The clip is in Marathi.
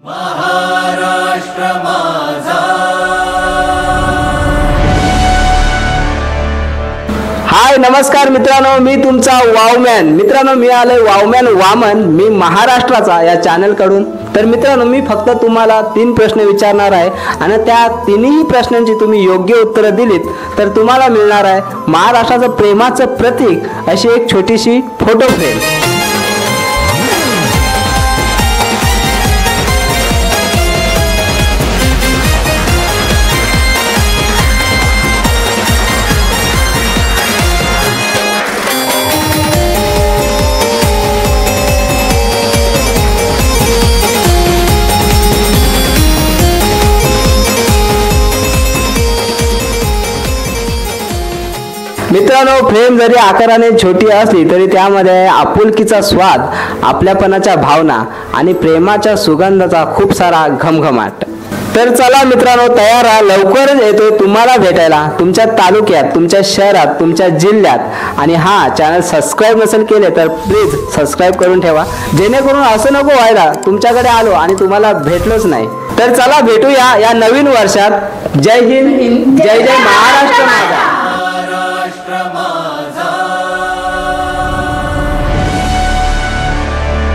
महाराष्ट्र माझा। हाय नमस्कार मित्रांनो, मी तुमचा वावमॅन। मित्रांनो मी आलोय वावमॅन वामन, मी महाराष्ट्राचा या चॅनल कडून। तर मित्रांनो मी फक्त तुम्हाला 3 प्रश्न विचारणार आहे आणि त्या तिन्ही प्रश्नांची तुम्ही योग्य उत्तरे दिलीत तर तुम्हाला मिळणार आहे महाराष्ट्राचं प्रेमाचं प्रतीक अशी एक छोटीशी फोटो फ्रेम। मित्रांनो फ्रेम जरी आकाराने छोटी असली तरी त्यामध्ये आपुलकीचा स्वाद, आपल्यापणाच्या भावना आणि प्रेमाच्या सुगंधाचा खूप सारा घमघमाट। तर चला मित्रांनो तयार राहा, लवकरच येतो तुम्हाला भेटायला तुमच्या तालुक्यात, तुमच्या शहरात, तुमच्या जिल्ह्यात। आणि हा चॅनल सबस्क्राइब नसेल केले तर प्लीज सबस्क्राइब करून ठेवा, जेणेकरून असं नको व्हायला तुमच्याकडे आलो आणि तुम्हाला भेटलोच नाही। तर चला भेटूया या नवीन वर्षात। जय हिंद, जय जय महाराष्ट्र।